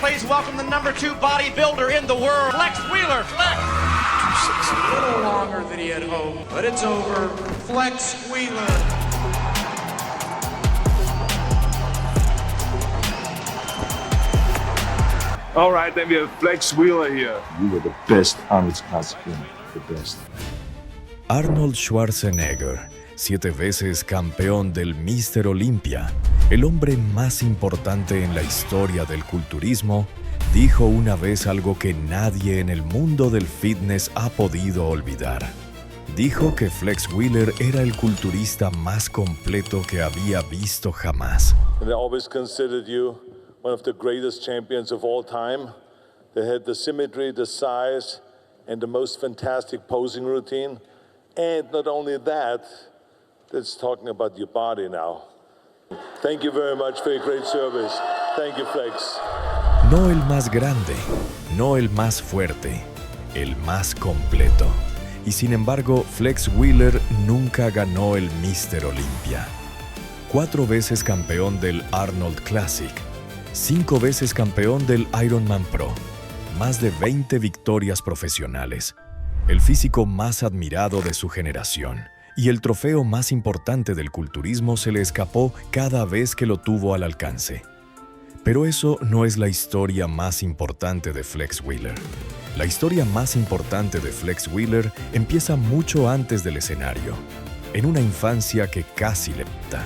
please welcome the #2 bodybuilder in the world, Flex Wheeler. Flex. It's a little longer than he had hoped, but it's over. Flex Wheeler. All right, then we have Flex Wheeler here. You were the best Arnold Schwarzenegger, the best. Arnold Schwarzenegger, 7 veces campeón del Mr. Olympia, el hombre más importante en la historia del culturismo, dijo una vez algo que nadie en el mundo del fitness ha podido olvidar. Dijo que Flex Wheeler era el culturista más completo que había visto jamás. And they always considered you one of the greatest champions of all time. They had the symmetry, the size, and the most fantastic posing routine. And not only that, that's talking about your body now. Thank you very much for your great service. Thank you, Flex. No el más grande, no el más fuerte, el más completo. Y sin embargo, Flex Wheeler nunca ganó el Mr. Olympia. 4 veces campeón del Arnold Classic, 5 veces campeón del Ironman Pro, más de 20 victorias profesionales, el físico más admirado de su generación, y el trofeo más importante del culturismo se le escapó cada vez que lo tuvo al alcance. Pero eso no es la historia más importante de Flex Wheeler. La historia más importante de Flex Wheeler empieza mucho antes del escenario, en una infancia que casi le mata.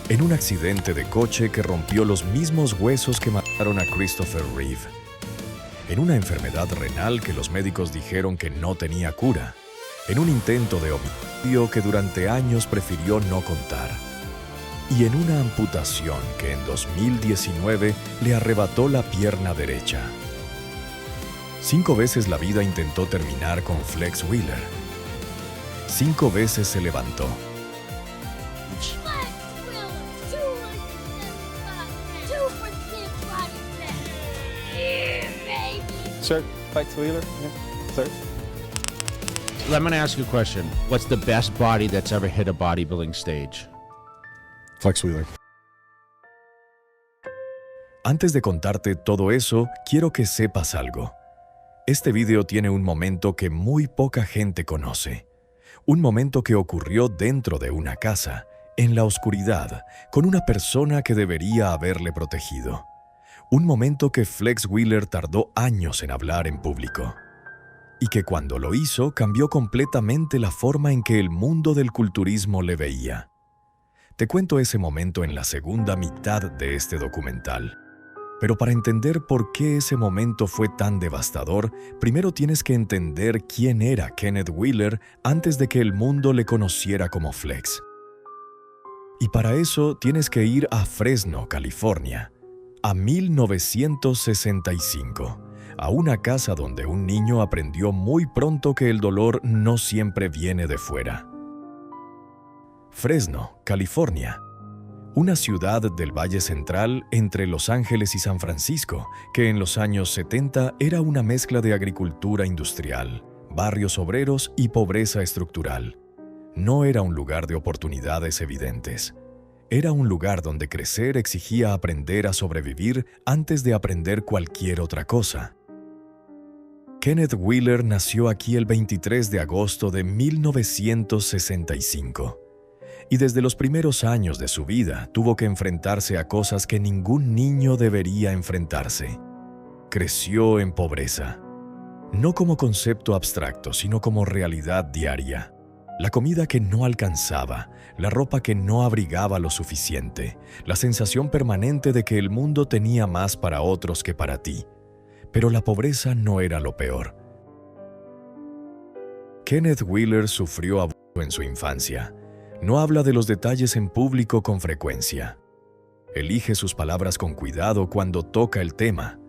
En un accidente de coche que rompió los mismos huesos que mataron a Christopher Reeve. En una enfermedad renal que los médicos dijeron que no tenía cura. En un intento de homicidio que durante años prefirió no contar. Y en una amputación que en 2019 le arrebató la pierna derecha. 5 veces la vida intentó terminar con Flex Wheeler. 5 veces se levantó. Sir, Flex Wheeler? Yeah. Sir? I'm going to ask you a question. What's the best body that's ever hit a bodybuilding stage? Flex Wheeler. Antes de contarte todo eso, quiero que sepas algo. Este video tiene un momento que muy poca gente conoce. Un momento que ocurrió dentro de una casa, en la oscuridad, con una persona que debería haberle protegido. Un momento que Flex Wheeler tardó años en hablar en público. Y que cuando lo hizo cambió completamente la forma en que el mundo del culturismo le veía. Te cuento ese momento en la segunda mitad de este documental. Pero para entender por qué ese momento fue tan devastador, primero tienes que entender quién era Kenneth Wheeler antes de que el mundo le conociera como Flex. Y para eso tienes que ir a Fresno, California, a 1965, a una casa donde un niño aprendió muy pronto que el dolor no siempre viene de fuera. Fresno, California, una ciudad del Valle Central entre Los Ángeles y San Francisco, que en los años 70 era una mezcla de agricultura industrial, barrios obreros y pobreza estructural. No era un lugar de oportunidades evidentes. Era un lugar donde crecer exigía aprender a sobrevivir antes de aprender cualquier otra cosa. Kenneth Wheeler nació aquí el 23 de agosto de 1965. Y desde los primeros años de su vida tuvo que enfrentarse a cosas que ningún niño debería enfrentarse. Creció en pobreza. No como concepto abstracto, sino como realidad diaria. La comida que no alcanzaba, la ropa que no abrigaba lo suficiente, la sensación permanente de que el mundo tenía más para otros que para ti. Pero la pobreza no era lo peor. Kenneth Wheeler sufrió abuso en su infancia. No habla de los detalles en público con frecuencia. Elige sus palabras con cuidado cuando toca el tema.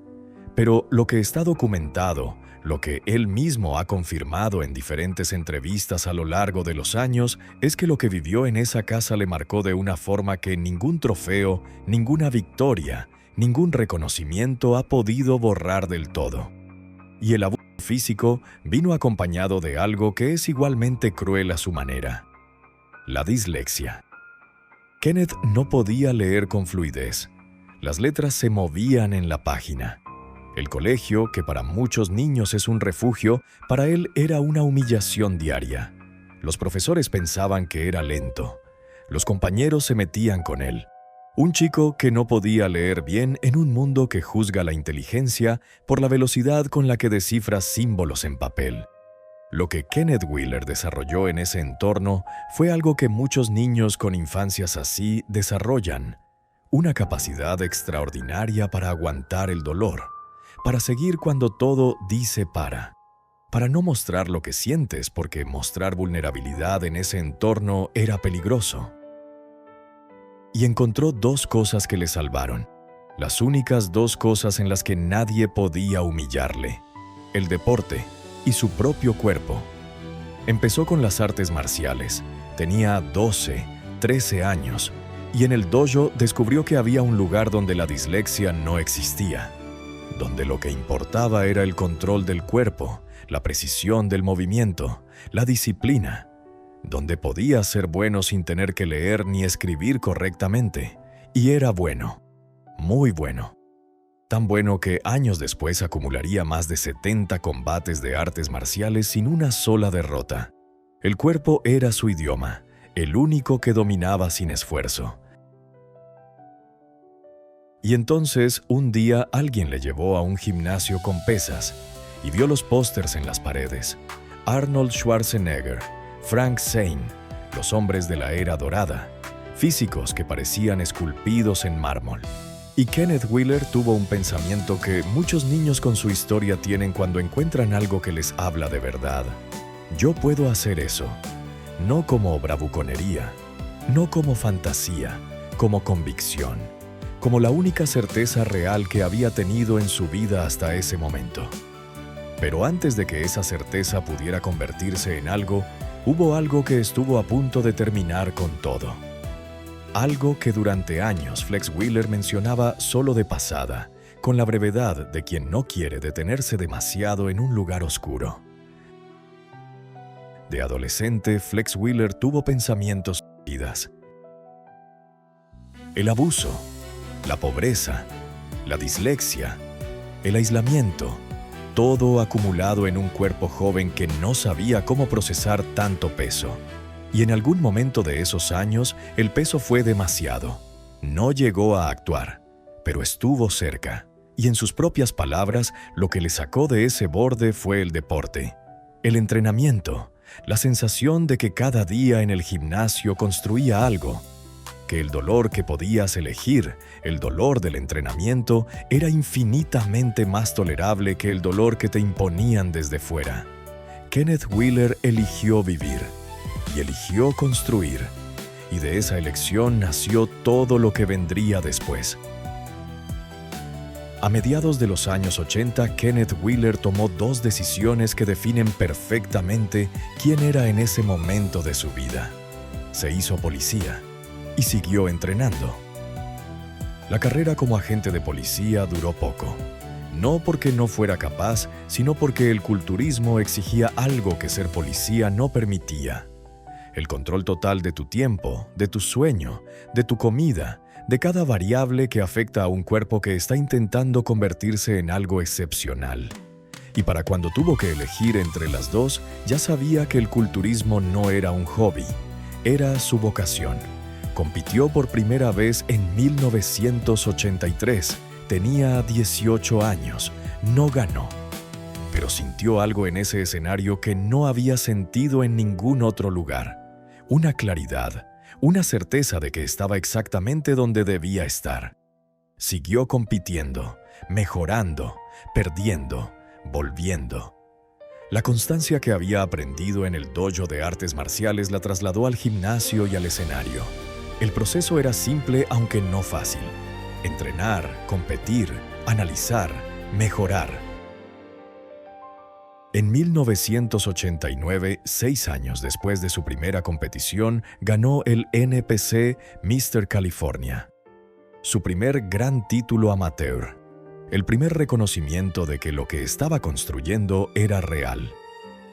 Pero lo que está documentado, lo que él mismo ha confirmado en diferentes entrevistas a lo largo de los años, es que lo que vivió en esa casa le marcó de una forma que ningún trofeo, ninguna victoria, ningún reconocimiento ha podido borrar del todo. Y el abuso físico vino acompañado de algo que es igualmente cruel a su manera: la dislexia. Kenneth no podía leer con fluidez. Las letras se movían en la página. El colegio, que para muchos niños es un refugio, para él era una humillación diaria. Los profesores pensaban que era lento. Los compañeros se metían con él. Un chico que no podía leer bien en un mundo que juzga la inteligencia por la velocidad con la que descifra símbolos en papel. Lo que Kenneth Wheeler desarrolló en ese entorno fue algo que muchos niños con infancias así desarrollan: una capacidad extraordinaria para aguantar el dolor, para seguir cuando todo dice para no mostrar lo que sientes, porque mostrar vulnerabilidad en ese entorno era peligroso. Y encontró dos cosas que le salvaron, las únicas dos cosas en las que nadie podía humillarle: el deporte y su propio cuerpo. Empezó con las artes marciales. Tenía 12, 13 años, y en el dojo descubrió que había un lugar donde la dislexia no existía, donde lo que importaba era el control del cuerpo, la precisión del movimiento, la disciplina, donde podía ser bueno sin tener que leer ni escribir correctamente. Y era bueno, muy bueno. Tan bueno que años después acumularía más de 70 combates de artes marciales sin una sola derrota. El cuerpo era su idioma, el único que dominaba sin esfuerzo. Y entonces, un día alguien le llevó a un gimnasio con pesas y vio los pósters en las paredes. Arnold Schwarzenegger, Frank Zane, los hombres de la era dorada, físicos que parecían esculpidos en mármol. Y Kenneth Wheeler tuvo un pensamiento que muchos niños con su historia tienen cuando encuentran algo que les habla de verdad. Yo puedo hacer eso, no como bravuconería, no como fantasía, como convicción, como la única certeza real que había tenido en su vida hasta ese momento. Pero antes de que esa certeza pudiera convertirse en algo, hubo algo que estuvo a punto de terminar con todo. Algo que durante años Flex Wheeler mencionaba solo de pasada, con la brevedad de quien no quiere detenerse demasiado en un lugar oscuro. De adolescente, Flex Wheeler tuvo pensamientos suicidas. El abuso, la pobreza, la dislexia, el aislamiento, todo acumulado en un cuerpo joven que no sabía cómo procesar tanto peso. Y en algún momento de esos años, el peso fue demasiado. No llegó a actuar, pero estuvo cerca. Y en sus propias palabras, lo que le sacó de ese borde fue el deporte, el entrenamiento, la sensación de que cada día en el gimnasio construía algo, que el dolor que podías elegir, el dolor del entrenamiento, era infinitamente más tolerable que el dolor que te imponían desde fuera. Kenneth Wheeler eligió vivir. Y eligió construir, y de esa elección nació todo lo que vendría después. A mediados de los años 80, Kenneth Wheeler tomó dos decisiones que definen perfectamente quién era en ese momento de su vida. Se hizo policía y siguió entrenando. La carrera como agente de policía duró poco, no porque no fuera capaz, sino porque el culturismo exigía algo que ser policía no permitía: el control total de tu tiempo, de tu sueño, de tu comida, de cada variable que afecta a un cuerpo que está intentando convertirse en algo excepcional. Y para cuando tuvo que elegir entre las dos, ya sabía que el culturismo no era un hobby, era su vocación. Compitió por primera vez en 1983. Tenía 18 años. No ganó. Pero sintió algo en ese escenario que no había sentido en ningún otro lugar. Una claridad, una certeza de que estaba exactamente donde debía estar. Siguió compitiendo, mejorando, perdiendo, volviendo. La constancia que había aprendido en el dojo de artes marciales la trasladó al gimnasio y al escenario. El proceso era simple aunque no fácil. Entrenar, competir, analizar, mejorar. En 1989, 6 años después de su primera competición, ganó el NPC Mr. California. Su primer gran título amateur. El primer reconocimiento de que lo que estaba construyendo era real.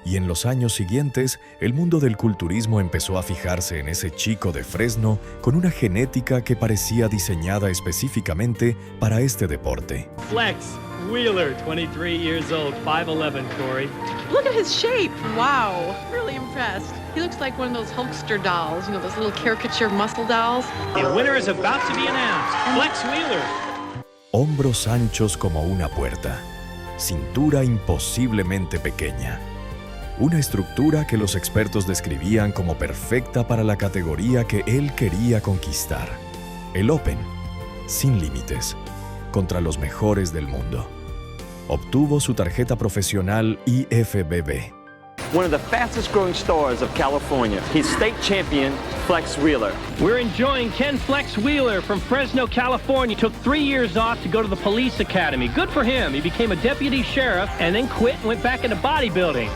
Y en los años siguientes, el mundo del culturismo empezó a fijarse en ese chico de Fresno con una genética que parecía diseñada específicamente para este deporte. Flex Wheeler, 23 years old, 5'11", Corey. Look at his shape. Wow, really impressed. He looks like one of those Hulkster dolls, you know, those little caricature muscle dolls. The winner is about to be announced. Flex Wheeler. Hombros anchos como una puerta, cintura imposiblemente pequeña. Una estructura que los expertos describían como perfecta para la categoría que él quería conquistar. El Open, sin límites, contra los mejores del mundo. Obtuvo su tarjeta profesional IFBB. One of the fastest growing stars of California. He's state champion, Flex Wheeler. We're enjoying Ken Flex Wheeler from Fresno, California. Took 3 years off to go to the police academy. Good for him. He became a deputy sheriff and then quit and went back into bodybuilding.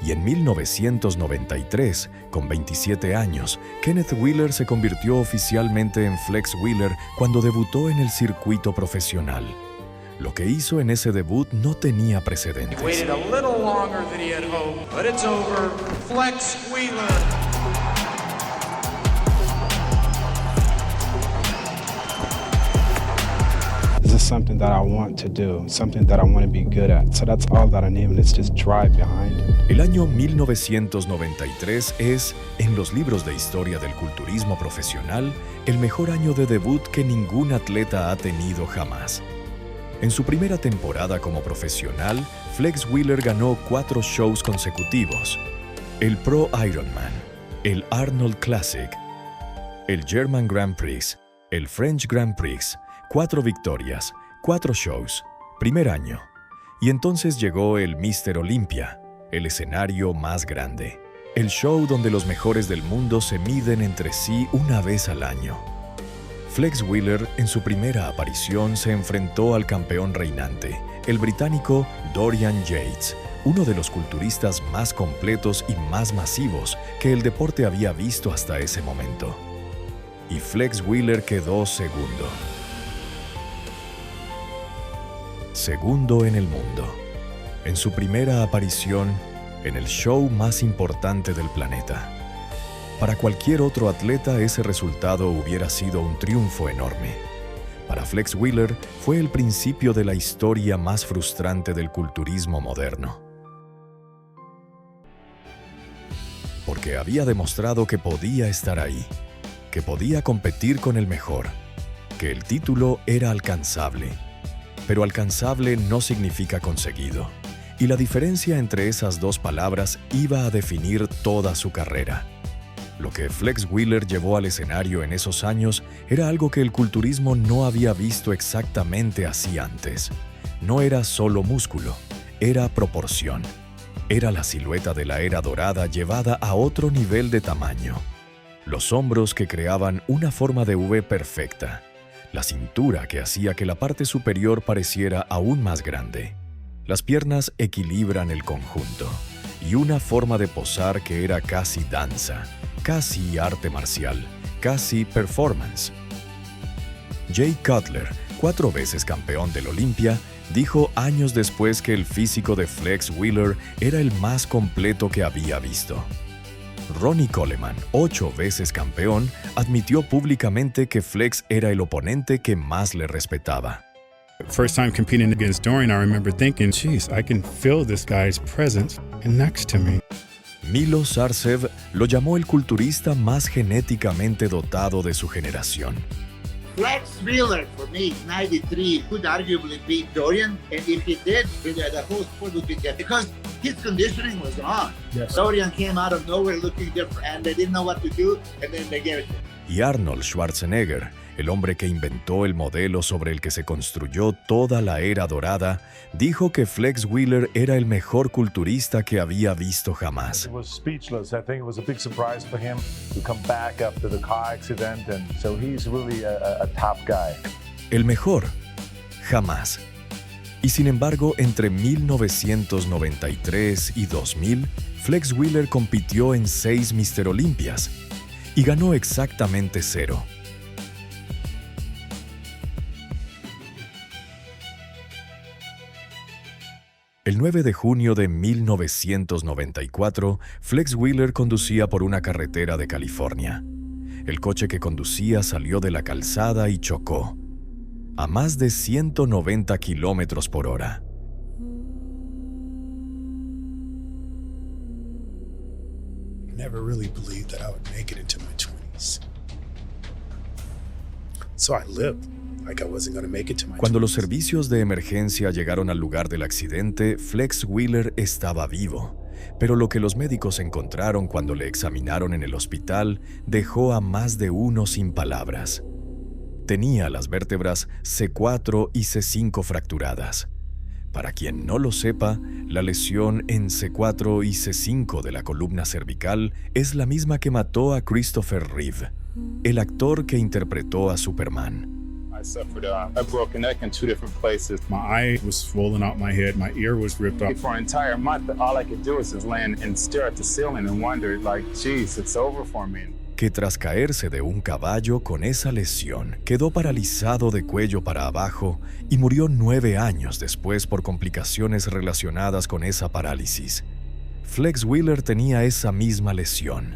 Y en 1993, con 27 años, Kenneth Wheeler se convirtió oficialmente en Flex Wheeler cuando debutó en el circuito profesional. Lo que hizo en ese debut no tenía precedentes. Waited a little longer than he had hoped, but it's over. Flex Wheeler. This is something that I want to do, something that I want to be good at. So that's all that I need, and it's just drive behind it. El año 1993 es, en los libros de historia del culturismo profesional, el mejor año de debut que ningún atleta ha tenido jamás. En su primera temporada como profesional, Flex Wheeler ganó 4 shows consecutivos: el Pro Ironman, el Arnold Classic, el German Grand Prix, el French Grand Prix. 4 victorias, 4 shows, primer año. Y entonces llegó el Mr. Olympia, el escenario más grande. El show donde los mejores del mundo se miden entre sí una vez al año. Flex Wheeler, en su primera aparición, se enfrentó al campeón reinante, el británico Dorian Yates, uno de los culturistas más completos y más masivos que el deporte había visto hasta ese momento. Y Flex Wheeler quedó segundo. Segundo en el mundo, en su primera aparición en el show más importante del planeta. Para cualquier otro atleta ese resultado hubiera sido un triunfo enorme. Para Flex Wheeler fue el principio de la historia más frustrante del culturismo moderno. Porque había demostrado que podía estar ahí, que podía competir con el mejor, que el título era alcanzable. Pero alcanzable no significa conseguido, y la diferencia entre esas dos palabras iba a definir toda su carrera. Lo que Flex Wheeler llevó al escenario en esos años era algo que el culturismo no había visto exactamente así antes. No era solo músculo, era proporción. Era la silueta de la era dorada llevada a otro nivel de tamaño. Los hombros que creaban una forma de V perfecta. La cintura que hacía que la parte superior pareciera aún más grande. Las piernas equilibran el conjunto. Y una forma de posar que era casi danza, casi arte marcial, casi performance. Jay Cutler, 4 veces campeón del Olympia, dijo años después que el físico de Flex Wheeler era el más completo que había visto. Ronnie Coleman, 8 veces campeón, admitió públicamente que Flex era el oponente que más le respetaba. First time competing against Dorian, I remember thinking, geez, I can feel this guy's presence next to me. Milo Sarcev lo llamó el culturista más genéticamente dotado de su generación. Flex Wheeler, for me, 93, could arguably beat Dorian, and if he did, the whole sport would be different because his conditioning was on. Yes. Dorian came out of nowhere looking different, and they didn't know what to do, and then they gave it to him. Y Arnold Schwarzenegger, el hombre que inventó el modelo sobre el que se construyó toda la era dorada, dijo que Flex Wheeler era el mejor culturista que había visto jamás. It was speechless. I think it was a big surprise for him to come back after the car accident, and so he's really a top guy. El mejor, jamás. Y sin embargo, entre 1993 y 2000, Flex Wheeler compitió en 6 Mr. Olympias y ganó exactamente 0. El 9 de junio de 1994, Flex Wheeler conducía por una carretera de California. El coche que conducía salió de la calzada y chocó a más de 190 kilómetros por hora. Never really believed that I would make it into my 20s. So I lived like I wasn't going to make it to my 20s. Cuando los servicios de emergencia llegaron al lugar del accidente, Flex Wheeler estaba vivo, pero lo que los médicos encontraron cuando le examinaron en el hospital dejó a más de uno sin palabras. Tenía las vértebras C4 y C5 fracturadas. Para quien no lo sepa, la lesión en C4 y C5 de la columna cervical es la misma que mató a Christopher Reeve, el actor que interpretó a Superman. I suffered a broken neck in 2 different places. My eye was swollen out my head. My ear was ripped off. For an entire month, all I could do was just land and stare at the ceiling and wonder, like, geez, it's over for me. Que tras caerse de un caballo con esa lesión, quedó paralizado de cuello para abajo y murió 9 años después por complicaciones relacionadas con esa parálisis. Flex Wheeler tenía esa misma lesión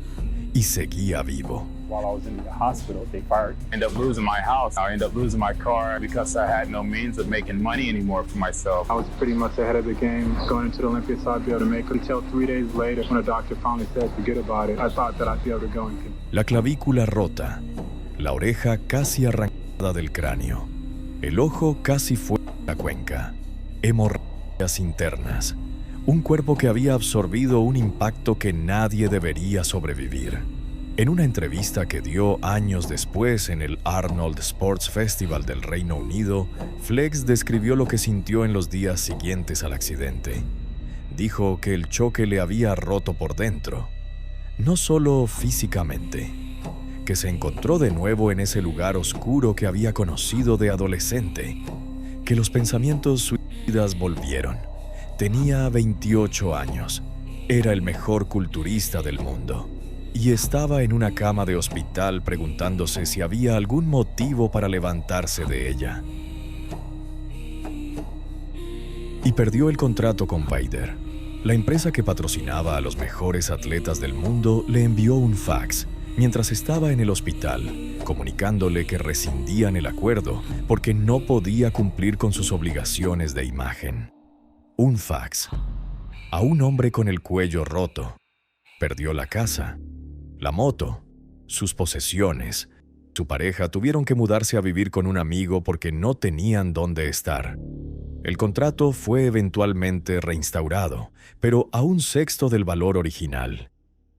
y seguía vivo. While I was in the hospital, they fired. I ended up losing my house. I ended up losing my car because I had no means of making money anymore for myself. I was pretty much ahead of the game, going into the Olympics. I'd be able to make it until 3 days later when a doctor finally said, forget about it. I thought that I'd be able to go and La clavícula rota, la oreja casi arrancada del cráneo, el ojo casi fuera de la cuenca, hemorragias internas, un cuerpo que había absorbido un impacto que nadie debería sobrevivir. En una entrevista que dio años después en el Arnold Sports Festival del Reino Unido, Flex describió lo que sintió en los días siguientes al accidente. Dijo que el choque le había roto por dentro, no solo físicamente, que se encontró de nuevo en ese lugar oscuro que había conocido de adolescente, que los pensamientos suicidas volvieron. Tenía 28 años, era el mejor culturista del mundo. Y estaba en una cama de hospital preguntándose si había algún motivo para levantarse de ella. Y perdió el contrato con Vader. La empresa que patrocinaba a los mejores atletas del mundo le envió un fax mientras estaba en el hospital, comunicándole que rescindían el acuerdo porque no podía cumplir con sus obligaciones de imagen. Un fax a un hombre con el cuello roto. Perdió la casa, la moto, sus posesiones. Su pareja tuvieron que mudarse a vivir con un amigo porque no tenían dónde estar. El contrato fue eventualmente reinstaurado, pero a 1/6 del valor original.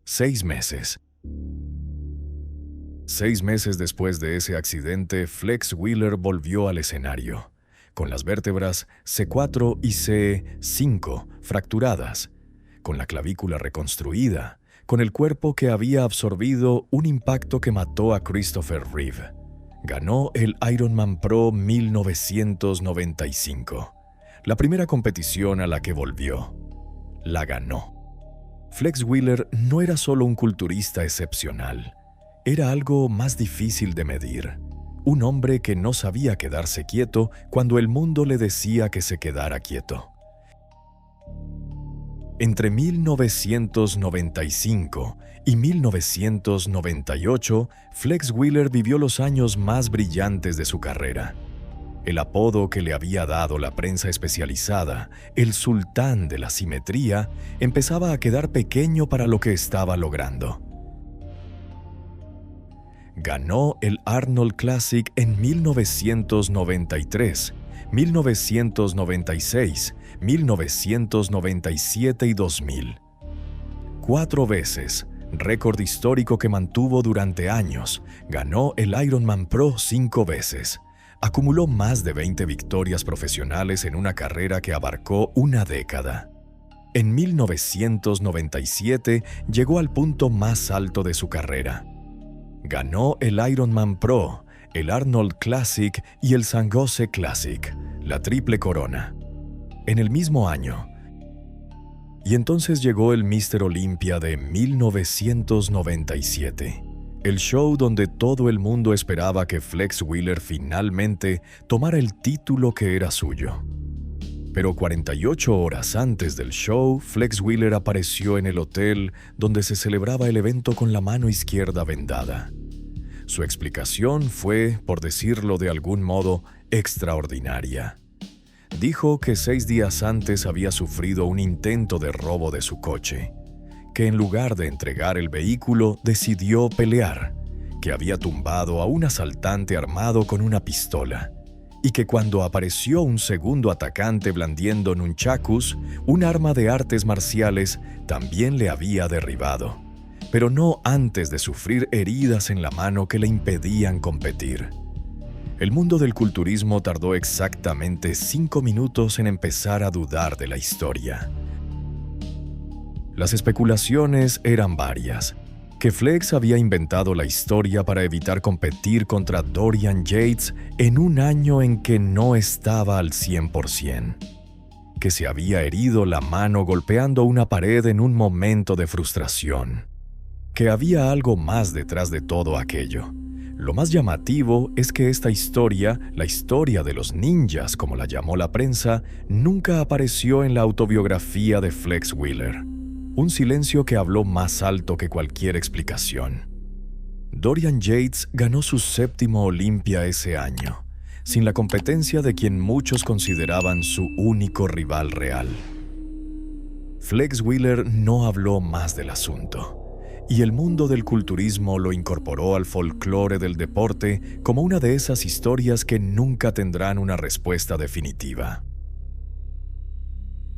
6 meses. 6 meses después de ese accidente, Flex Wheeler volvió al escenario, con las vértebras C4 y C5 fracturadas, con la clavícula reconstruida, con el cuerpo que había absorbido un impacto que mató a Christopher Reeve. Ganó el Ironman Pro 1995, la primera competición a la que volvió. La ganó. Flex Wheeler no era solo un culturista excepcional, era algo más difícil de medir. Un hombre que no sabía quedarse quieto cuando el mundo le decía que se quedara quieto. Entre 1995 y 1998, Flex Wheeler vivió los años más brillantes de su carrera. El apodo que le había dado la prensa especializada, el sultán de la simetría, empezaba a quedar pequeño para lo que estaba logrando. Ganó el Arnold Classic en 1993, 1996, 1997 y 2000. 4 veces, récord histórico que mantuvo durante años. Ganó el Ironman Pro 5 veces. Acumuló más de 20 victorias profesionales en una carrera que abarcó una década. En 1997 llegó al punto más alto de su carrera. Ganó el Ironman Pro, el Arnold Classic y el San Jose Classic, la triple corona. En el mismo año. Y entonces llegó el Mr. Olympia de 1997, el show donde todo el mundo esperaba que Flex Wheeler finalmente tomara el título que era suyo. Pero 48 horas antes del show, Flex Wheeler apareció en el hotel donde se celebraba el evento con la mano izquierda vendada. Su explicación fue, por decirlo de algún modo, extraordinaria. Dijo que 6 días antes había sufrido un intento de robo de su coche, que en lugar de entregar el vehículo decidió pelear, que había tumbado a un asaltante armado con una pistola, y que cuando apareció un segundo atacante blandiendo nunchakus, un arma de artes marciales, también le había derribado, pero no antes de sufrir heridas en la mano que le impedían competir. El mundo del culturismo tardó exactamente 5 minutos en empezar a dudar de la historia. Las especulaciones eran varias. Que Flex había inventado la historia para evitar competir contra Dorian Yates en un año en que no estaba al 100%. Que se había herido la mano golpeando una pared en un momento de frustración. Que había algo más detrás de todo aquello. Lo más llamativo es que esta historia, la historia de los ninjas como la llamó la prensa, nunca apareció en la autobiografía de Flex Wheeler. Un silencio que habló más alto que cualquier explicación. Dorian Yates ganó su 7º Olympia ese año, sin la competencia de quien muchos consideraban su único rival real. Flex Wheeler no habló más del asunto, y el mundo del culturismo lo incorporó al folclore del deporte como una de esas historias que nunca tendrán una respuesta definitiva.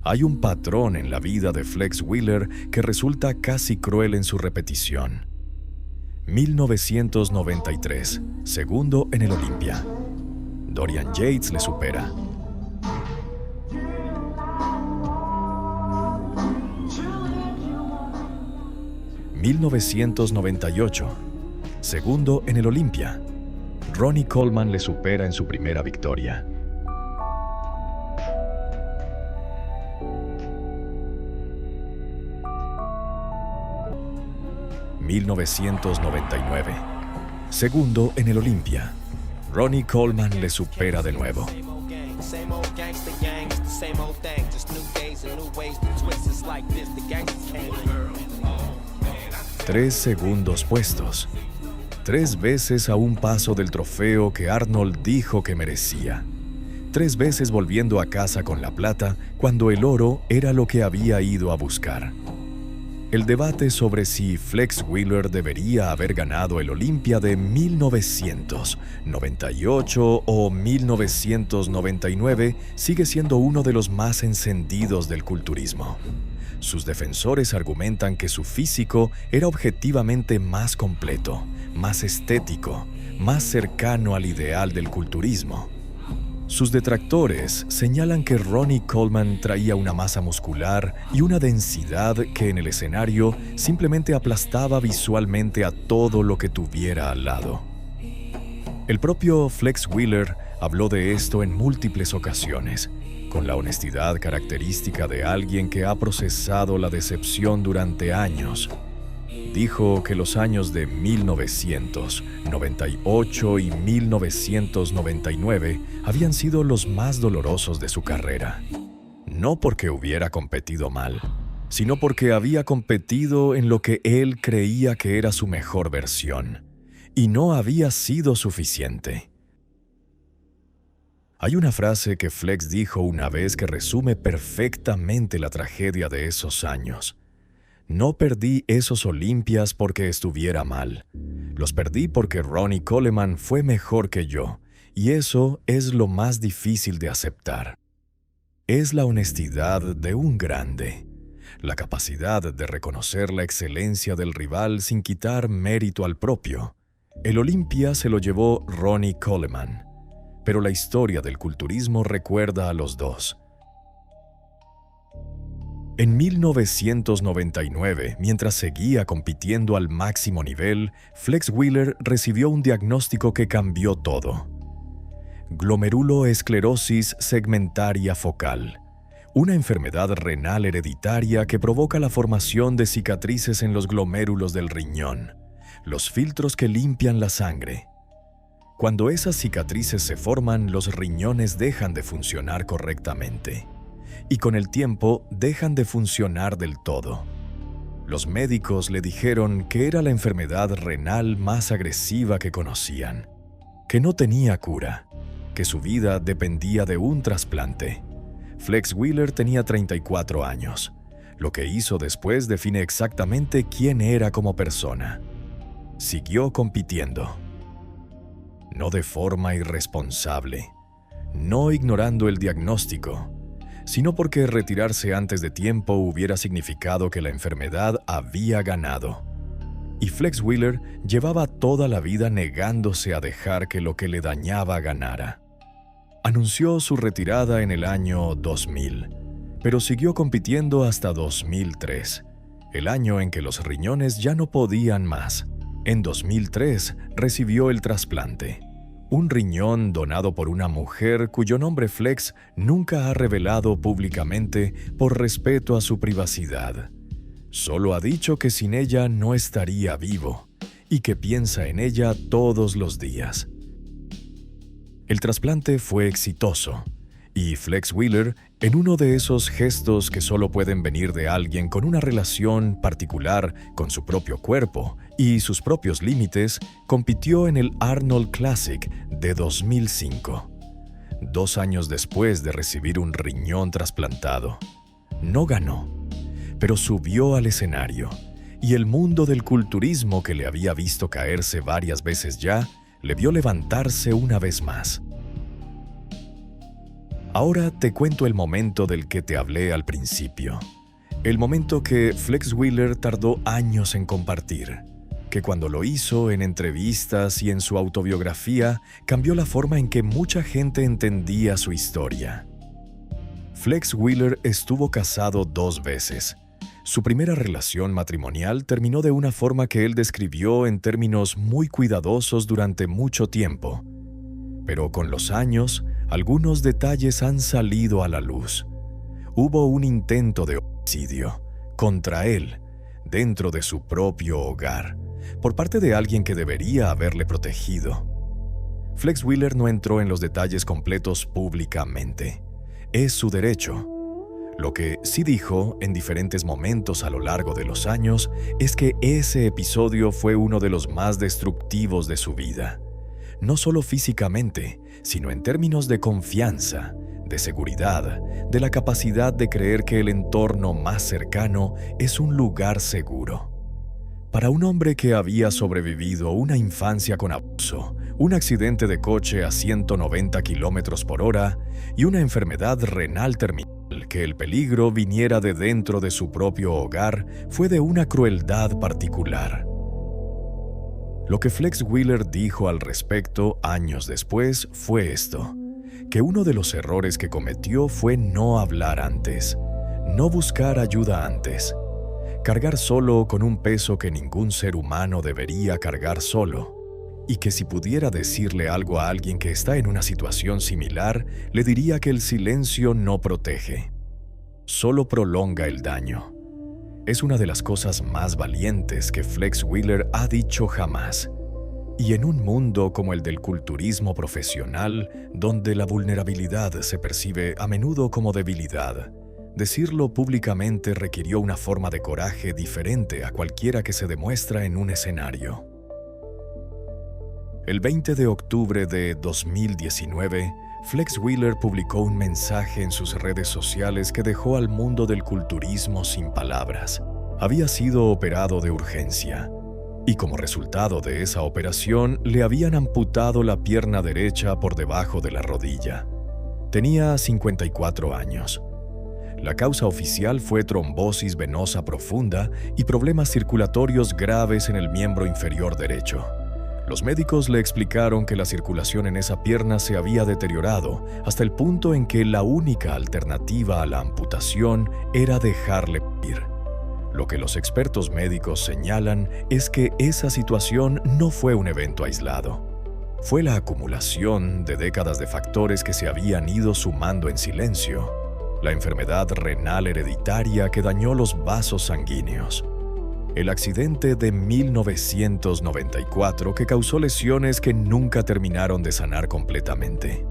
Hay un patrón en la vida de Flex Wheeler que resulta casi cruel en su repetición. 1993, segundo en el Olympia. Dorian Yates le supera. ...1998... segundo en el Olympia. Ronnie Coleman le supera en su primera victoria. 1999. Segundo en el Olympia. Ronnie Coleman le supera de nuevo. 3 segundos puestos. 3 veces a un paso del trofeo que Arnold dijo que merecía. 3 veces volviendo a casa con la plata cuando el oro era lo que había ido a buscar. El debate sobre si Flex Wheeler debería haber ganado el Olympia de 1998 o 1999 sigue siendo uno de los más encendidos del culturismo. Sus defensores argumentan que su físico era objetivamente más completo, más estético, más cercano al ideal del culturismo. Sus detractores señalan que Ronnie Coleman traía una masa muscular y una densidad que en el escenario simplemente aplastaba visualmente a todo lo que tuviera al lado. El propio Flex Wheeler habló de esto en múltiples ocasiones, con la honestidad característica de alguien que ha procesado la decepción durante años. Dijo que los años de 1998 y 1999 habían sido los más dolorosos de su carrera. No porque hubiera competido mal, sino porque había competido en lo que él creía que era su mejor versión, y no había sido suficiente. Hay una frase que Flex dijo una vez que resume perfectamente la tragedia de esos años. No perdí esos Olimpias porque estuviera mal. Los perdí porque Ronnie Coleman fue mejor que yo, y eso es lo más difícil de aceptar. Es la honestidad de un grande, la capacidad de reconocer la excelencia del rival sin quitar mérito al propio. El Olympia se lo llevó Ronnie Coleman, pero la historia del culturismo recuerda a los dos. En 1999, mientras seguía compitiendo al máximo nivel, Flex Wheeler recibió un diagnóstico que cambió todo. Glomeruloesclerosis segmentaria focal, una enfermedad renal hereditaria que provoca la formación de cicatrices en los glomérulos del riñón, los filtros que limpian la sangre. Cuando esas cicatrices se forman, los riñones dejan de funcionar correctamente. y con el tiempo dejan de funcionar del todo. Los médicos le dijeron que era la enfermedad renal más agresiva que conocían, que no tenía cura, que su vida dependía de un trasplante. Flex Wheeler tenía 34 años. Lo que hizo después define exactamente quién era como persona. Siguió compitiendo. No de forma irresponsable, no ignorando el diagnóstico, sino porque retirarse antes de tiempo hubiera significado que la enfermedad había ganado. Y Flex Wheeler llevaba toda la vida negándose a dejar que lo que le dañaba ganara. Anunció su retirada en el año 2000, pero siguió compitiendo hasta 2003, el año en que los riñones ya no podían más. En 2003 recibió el trasplante, un riñón donado por una mujer cuyo nombre Flex nunca ha revelado públicamente por respeto a su privacidad. Solo ha dicho que sin ella no estaría vivo y que piensa en ella todos los días. El trasplante fue exitoso y Flex Wheeler, en uno de esos gestos que solo pueden venir de alguien con una relación particular con su propio cuerpo y sus propios límites, compitió en el Arnold Classic de 2005, 2 años después de recibir un riñón trasplantado. No ganó, pero subió al escenario, y el mundo del culturismo, que le había visto caerse varias veces ya, le vio levantarse una vez más. Ahora te cuento el momento del que te hablé al principio. El momento que Flex Wheeler tardó años en compartir, que cuando lo hizo en entrevistas y en su autobiografía, cambió la forma en que mucha gente entendía su historia. Flex Wheeler estuvo casado 2 veces. Su primera relación matrimonial terminó de una forma que él describió en términos muy cuidadosos durante mucho tiempo. Pero con los años, algunos detalles han salido a la luz. Hubo un intento de homicidio contra él, dentro de su propio hogar, por parte de alguien que debería haberle protegido. Flex Wheeler no entró en los detalles completos públicamente. Es su derecho. Lo que sí dijo en diferentes momentos a lo largo de los años es que ese episodio fue uno de los más destructivos de su vida. No solo físicamente, sino en términos de confianza, de seguridad, de la capacidad de creer que el entorno más cercano es un lugar seguro. Para un hombre que había sobrevivido una infancia con abuso, un accidente de coche a 190 km/h y una enfermedad renal terminal, que el peligro viniera de dentro de su propio hogar fue de una crueldad particular. Lo que Flex Wheeler dijo al respecto años después fue esto, que uno de los errores que cometió fue no hablar antes, no buscar ayuda antes, cargar solo con un peso que ningún ser humano debería cargar solo, y que si pudiera decirle algo a alguien que está en una situación similar, le diría que el silencio no protege, solo prolonga el daño. Es una de las cosas más valientes que Flex Wheeler ha dicho jamás. Y en un mundo como el del culturismo profesional, donde la vulnerabilidad se percibe a menudo como debilidad, decirlo públicamente requirió una forma de coraje diferente a cualquiera que se demuestra en un escenario. El 20 de octubre de 2019, Flex Wheeler publicó un mensaje en sus redes sociales que dejó al mundo del culturismo sin palabras. Había sido operado de urgencia, y como resultado de esa operación le habían amputado la pierna derecha por debajo de la rodilla. Tenía 54 años. La causa oficial fue trombosis venosa profunda y problemas circulatorios graves en el miembro inferior derecho. Los médicos le explicaron que la circulación en esa pierna se había deteriorado hasta el punto en que la única alternativa a la amputación era dejarle ir. Lo que los expertos médicos señalan es que esa situación no fue un evento aislado. Fue la acumulación de décadas de factores que se habían ido sumando en silencio. La enfermedad renal hereditaria que dañó los vasos sanguíneos. El accidente de 1994 que causó lesiones que nunca terminaron de sanar completamente.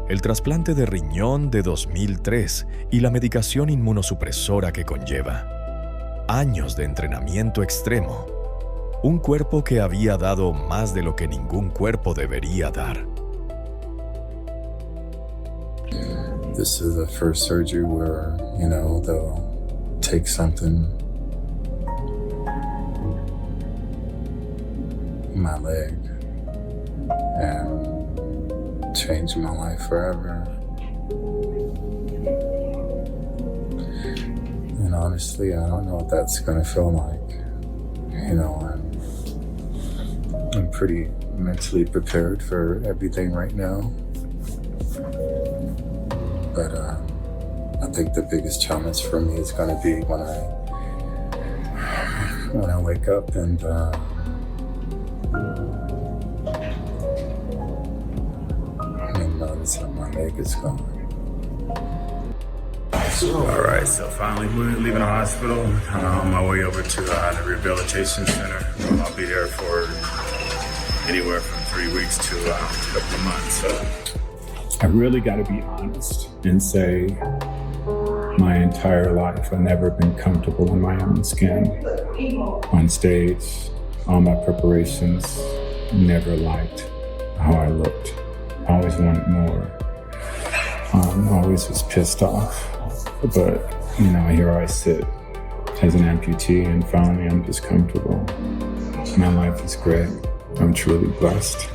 el trasplante de riñón de 2003 y la medicación inmunosupresora que conlleva. Años de entrenamiento extremo. Un cuerpo que había dado más de lo que ningún cuerpo debería dar. This is the first surgery where, they'll take something in my leg and change my life forever. And honestly, I don't know what that's gonna feel like. I'm pretty mentally prepared for everything right now. But I think the biggest challenge for me is going to be when I wake up and notice that my leg is gone. All right, so finally leaving the hospital. On my way over to the rehabilitation center. I'll be there for anywhere from 3 weeks to a couple of months. So I really got to be honest and say my entire life I've never been comfortable in my own skin. On stage, all my preparations, never liked how I looked. Always wanted more. Always was pissed off. But, here I sit as an amputee and finally I'm just comfortable. My life is great. I'm truly blessed.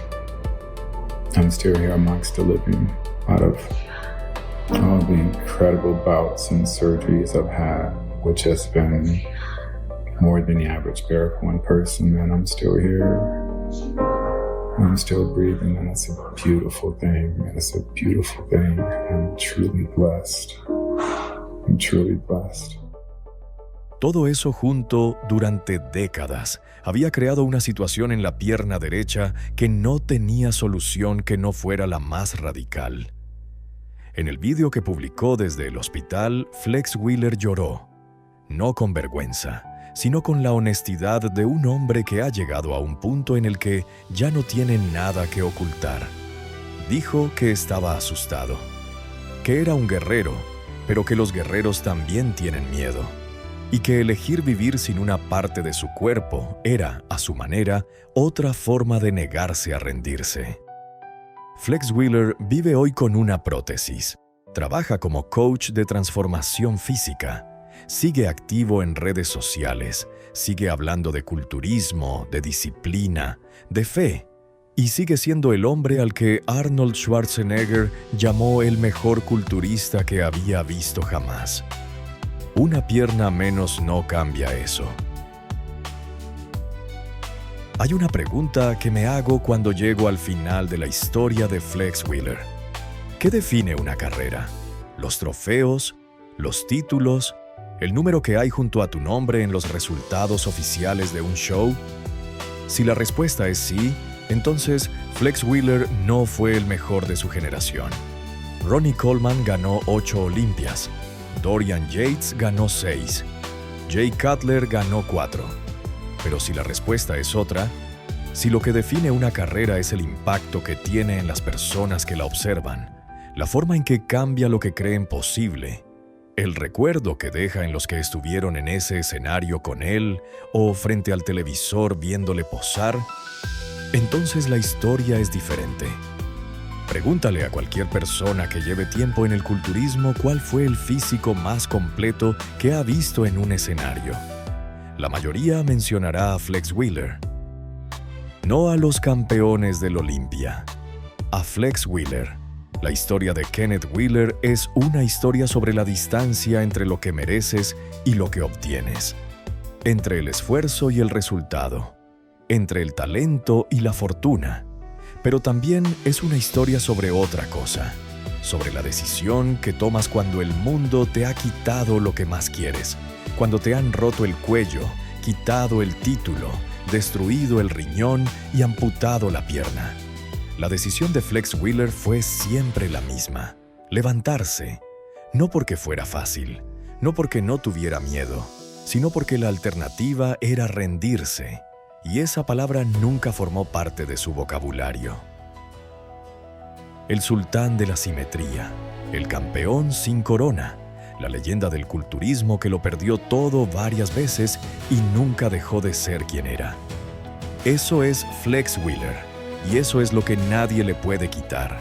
I'm still here amongst the living out of all the incredible bouts and surgeries I've had, which has been more than the average bear for one person, and I'm still here. I'm still breathing, and it's a beautiful thing. It's a beautiful thing. I'm truly blessed. I'm truly blessed. Todo eso junto durante décadas había creado una situación en la pierna derecha que no tenía solución que no fuera la más radical. En el vídeo que publicó desde el hospital, Flex Wheeler lloró, no con vergüenza, sino con la honestidad de un hombre que ha llegado a un punto en el que ya no tiene nada que ocultar. Dijo que estaba asustado, que era un guerrero, pero que los guerreros también tienen miedo, y que elegir vivir sin una parte de su cuerpo era, a su manera, otra forma de negarse a rendirse. Flex Wheeler vive hoy con una prótesis, trabaja como coach de transformación física, sigue activo en redes sociales, sigue hablando de culturismo, de disciplina, de fe, y sigue siendo el hombre al que Arnold Schwarzenegger llamó el mejor culturista que había visto jamás. Una pierna menos no cambia eso. Hay una pregunta que me hago cuando llego al final de la historia de Flex Wheeler. ¿Qué define una carrera? ¿Los trofeos? ¿Los títulos? ¿El número que hay junto a tu nombre en los resultados oficiales de un show? Si la respuesta es sí, entonces Flex Wheeler no fue el mejor de su generación. Ronnie Coleman ganó 8 Olimpias. Dorian Yates ganó 6. Jay Cutler ganó 4. Pero si la respuesta es otra, si lo que define una carrera es el impacto que tiene en las personas que la observan, la forma en que cambia lo que creen posible, el recuerdo que deja en los que estuvieron en ese escenario con él o frente al televisor viéndole posar, entonces la historia es diferente. Pregúntale a cualquier persona que lleve tiempo en el culturismo cuál fue el físico más completo que ha visto en un escenario. La mayoría mencionará a Flex Wheeler. No a los campeones del Olimpia, a Flex Wheeler. La historia de Kenneth Wheeler es una historia sobre la distancia entre lo que mereces y lo que obtienes, entre el esfuerzo y el resultado, entre el talento y la fortuna. Pero también es una historia sobre otra cosa, sobre la decisión que tomas cuando el mundo te ha quitado lo que más quieres, cuando te han roto el cuello, quitado el título, destruido el riñón y amputado la pierna. La decisión de Flex Wheeler fue siempre la misma: levantarse, no porque fuera fácil, no porque no tuviera miedo, sino porque la alternativa era rendirse, y esa palabra nunca formó parte de su vocabulario. el sultán de la simetría, el campeón sin corona, la leyenda del culturismo que lo perdió todo varias veces y nunca dejó de ser quien era. Eso es Flex Wheeler, y eso es lo que nadie le puede quitar.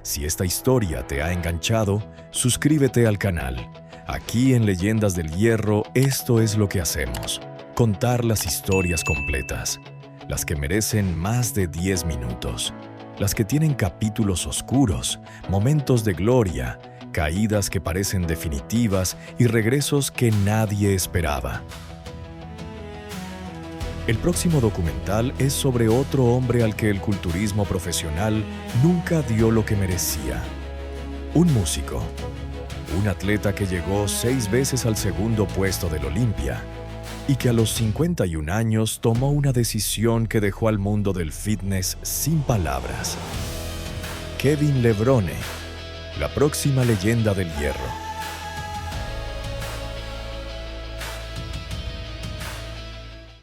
Si esta historia te ha enganchado, suscríbete al canal. Aquí en Leyendas del Hierro, esto es lo que hacemos: contar las historias completas, las que merecen más de 10 minutos, las que tienen capítulos oscuros, momentos de gloria, caídas que parecen definitivas y regresos que nadie esperaba. El próximo documental es sobre otro hombre al que el culturismo profesional nunca dio lo que merecía. Un músico, un atleta que llegó 6 veces al segundo puesto del Olimpia y que a los 51 años tomó una decisión que dejó al mundo del fitness sin palabras. Kevin Levrone, la próxima leyenda del hierro.